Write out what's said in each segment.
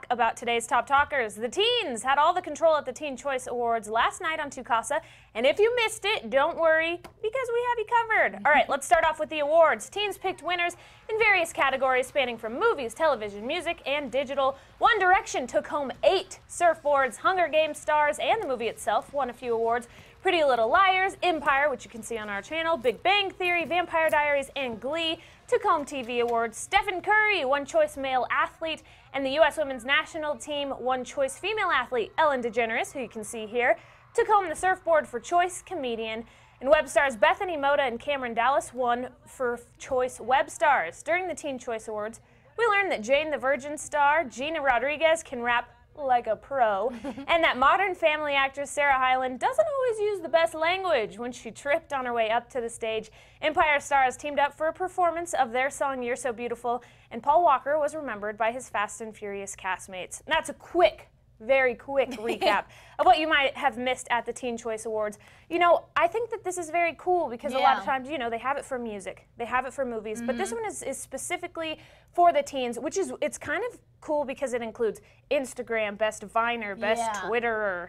talk about today's top talkers. The teens had all the control at the Teen Choice Awards last night on Tucasa, and if you missed it, don't worry, because we have you covered. All right, let's start off with the awards. Teens picked winners in various categories spanning from movies, television, music, and digital. One Direction took home 8 surfboards. Hunger Games stars and the movie itself won a few awards. Pretty Little Liars, Empire, which you can see on our channel, Big Bang Theory, Vampire Diaries, and Glee took home TV awards. Stephen Curry, One Choice Male Athlete, and the U.S. Women's National Team One Choice Female Athlete, Ellen DeGeneres, who you can see here, took home the surfboard for Choice Comedian. And web stars Bethany Mota and Cameron Dallas won for Choice Web Stars. During the Teen Choice Awards, we learned that Jane the Virgin star Gina Rodriguez can rap like a pro, and that Modern Family actress Sarah Hyland doesn't always use the best language. When she tripped on her way up to the stage, Empire stars teamed up for a performance of their song You're So Beautiful, and Paul Walker was remembered by his Fast and Furious castmates. And that's a quick, very quick recap of what you might have missed at the Teen Choice Awards. You know, I think that this is very cool because a lot of times, you know, they have it for music, they have it for movies, but this one is specifically for the teens, which is, it's kind of cool because it includes Instagram, best Viner, best Twitterer.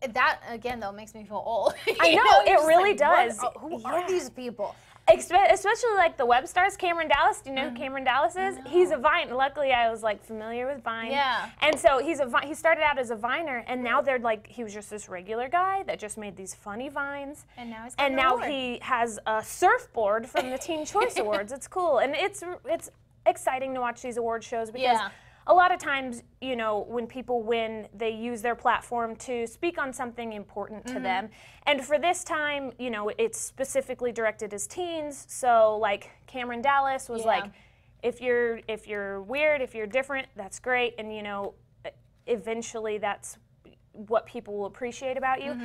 That, again, though, makes me feel old. I know, it really does. Who are these people? Especially like the web stars, Cameron Dallas. Do you know who Cameron Dallas is? No. He's a Vine. Luckily, I was like familiar with Vine. Yeah. And so he started out as a Viner, and now they're like, he was just this regular guy that just made these funny Vines. And now he's got an award. He has a surfboard from the Teen Choice Awards. It's cool, and it's exciting to watch these award shows because a lot of times, you know, when people win, they use their platform to speak on something important to them. And for this time, you know, it's specifically directed as teens. So, like, Cameron Dallas was like, if you're weird, if you're different, that's great. And, you know, eventually that's what people will appreciate about you.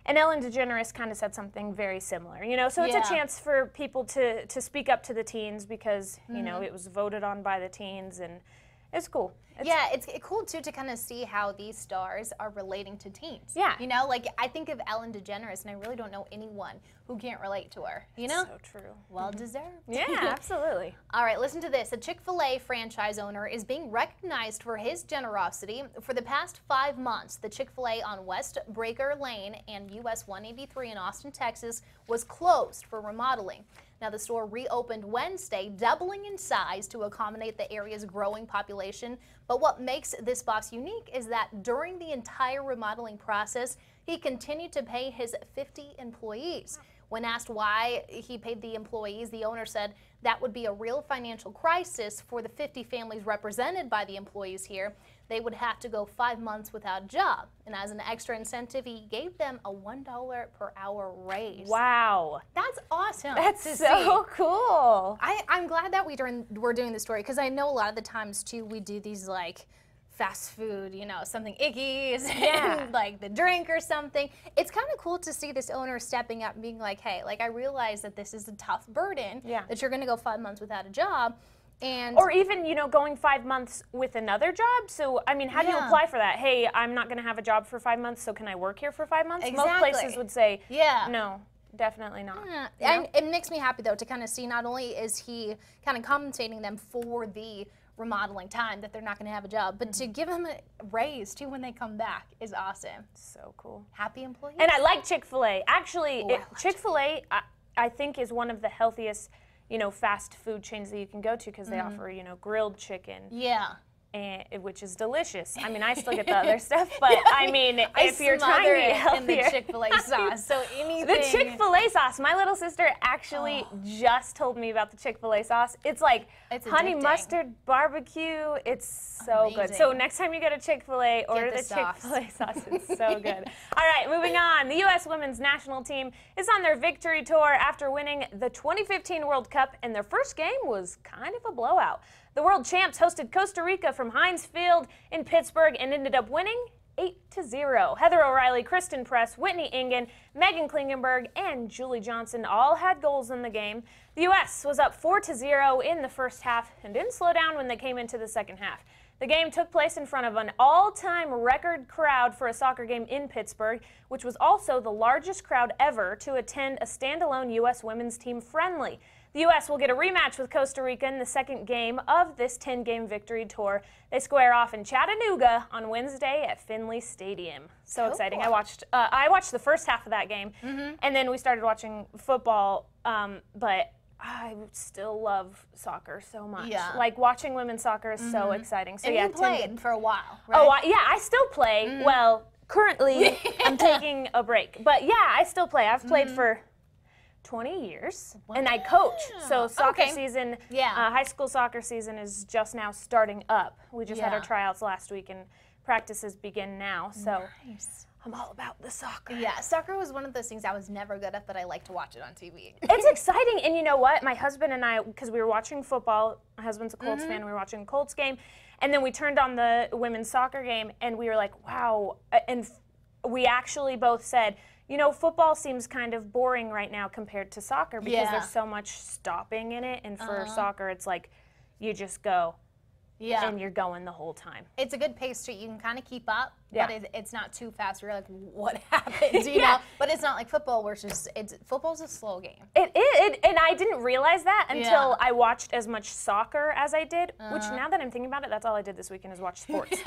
And Ellen DeGeneres kind of said something very similar, you know, so it's a chance for people to speak up to the teens because, you know, it was voted on by the teens, and it's cool. It's cool, too, to kind of see how these stars are relating to teens. Yeah. You know, like, I think of Ellen DeGeneres, and I really don't know anyone who can't relate to her, you know? So true. Well deserved. Yeah, absolutely. All right, listen to this. A Chick-fil-A franchise owner is being recognized for his generosity. For the past 5 months, the Chick-fil-A on West Breaker Lane and USWNT in Austin, Texas, was closed for remodeling. Now, the store reopened Wednesday, doubling in size to accommodate the area's growing population. But what makes this boss unique is that during the entire remodeling process, he continued to pay his 50 employees. When asked why he paid the employees, the owner said that would be a real financial crisis for the 50 families represented by the employees here. They would have to go 5 months without a job. And as an extra incentive, he gave them a $1 per hour raise. Wow. That's awesome. That's so cool. I'm glad that we're doing this story because I know a lot of the times, too, we do these, like, fast food, you know, something icky, like the drink or something. It's kind of cool to see this owner stepping up and being like, hey, like, I realize that this is a tough burden, that you're going to go 5 months without a job. Or even, you know, going 5 months with another job. So, I mean, how do you apply for that? Hey, I'm not going to have a job for 5 months, so can I work here for 5 months? Most places would say, no, definitely not. And it makes me happy, though, to kind of see not only is he kind of compensating them for the remodeling time that they're not going to have a job, but to give them a raise, too, when they come back is awesome. So cool. Happy employees. And I like Chick-fil-A. Actually, Chick-fil-A, I think, is one of the healthiest, you know, fast food chains that you can go to because they offer, you know, grilled chicken. And, which is delicious. I mean, I still get the other stuff, but I mean, if you're trying to be healthier. In the Chick-fil-A sauce, so anything. The Chick-fil-A sauce. My little sister actually just told me about the Chick-fil-A sauce. It's like honey mustard barbecue. It's so good. So next time you go to Chick-fil-A, order the Chick-fil-A sauce. It's so good. All right, moving on. The U.S. Women's National Team is on their victory tour after winning the 2015 World Cup, and their first game was kind of a blowout. The world champs hosted Costa Rica from Heinz Field in Pittsburgh and ended up winning 8-0. Heather O'Reilly, Kristen Press, Whitney Ingen, Megan Klingenberg, and Julie Johnson all had goals in the game. The U.S. was up 4-0 in the first half and didn't slow down when they came into the second half. The game took place in front of an all-time record crowd for a soccer game in Pittsburgh, which was also the largest crowd ever to attend a standalone U.S. women's team friendly. The U.S. will get a rematch with Costa Rica in the second game of this 10-game victory tour. They square off in Chattanooga on Wednesday at Finley Stadium. So exciting. I watched the first half of that game, and then we started watching football, but I still love soccer so much. Yeah. Like, watching women's soccer is so exciting. So and yeah, you played for a while, right? Oh, I still play. Well, currently I'm taking a break. But yeah, I still play. I've played for 20 years, and I coach. So soccer season, high school soccer season is just now starting up. We just had our tryouts last week, and practices begin now. So I'm all about the soccer. Yeah, soccer was one of those things I was never good at, but I like to watch it on TV. It's exciting, and you know what? My husband and I, because we were watching football, my husband's a Colts fan, we were watching a Colts game, and then we turned on the women's soccer game, and we were like, wow. And we actually both said, you know, football seems kind of boring right now compared to soccer because there's so much stopping in it, and for soccer, it's like you just go. Yeah. And you're going the whole time. It's a good pace too. You can kind of keep up, but it's not too fast. You're like, what happened? You know? But it's not like football where football's a slow game. It is, and I didn't realize that until I watched as much soccer as I did, which now that I'm thinking about it, that's all I did this weekend is watch sports.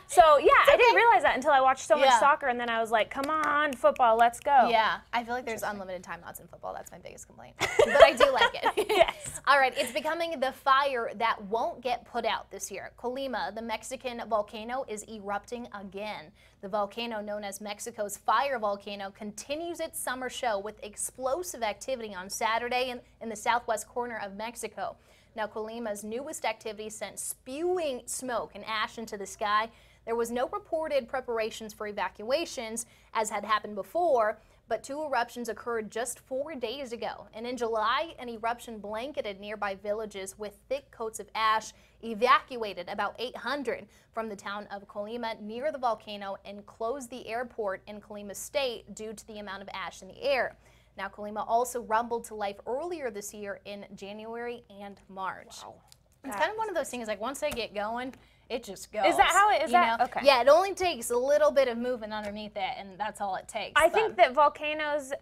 So yeah, I didn't realize that until I watched so much soccer, and then I was like, come on, football, let's go. Yeah, I feel like there's unlimited timeouts in football. That's my biggest complaint. But I do like it. Yes. All right, it's becoming the fire that won't get put out this year. Colima, the Mexican volcano, is erupting again. The volcano, known as Mexico's fire volcano, continues its summer show with explosive activity on Saturday in the southwest corner of Mexico. Now, Colima's newest activity sent spewing smoke and ash into the sky. There was no reported preparations for evacuations, as had happened before, but 2 eruptions occurred just 4 days ago. And in July, an eruption blanketed nearby villages with thick coats of ash, evacuated about 800 from the town of Colima near the volcano, and closed the airport in Colima State due to the amount of ash in the air. Now, Colima also rumbled to life earlier this year in January and March. Wow. It's kind of one of those things, like once they get going, it just goes. Is that how it is? Okay. Yeah, it only takes a little bit of movement underneath it, and that's all it takes. I think that volcanoes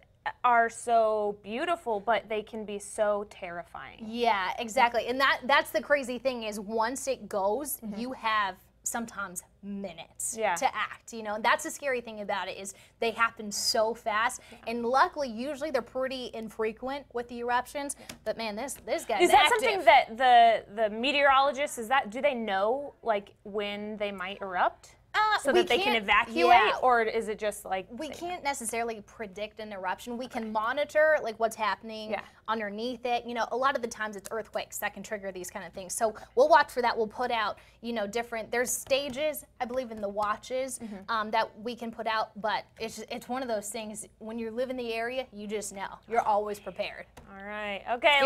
are so beautiful, but they can be so terrifying. Yeah, exactly. And that's the crazy thing is once it goes, you have sometimes minutes to act, you know. And that's the scary thing about it is they happen so fast, and luckily usually they're pretty infrequent with the eruptions, but man, this guy's is that active. Something that the meteorologists, do they know like when they might erupt so that they can evacuate, or is it just like we can't necessarily predict an eruption? We can monitor like what's happening underneath it. You know, a lot of the times it's earthquakes that can trigger these kind of things. So we'll watch for that. We'll put out, you know, there's stages, I believe, in the watches that we can put out, but it's one of those things when you live in the area, you just know. You're always prepared. All right. Okay.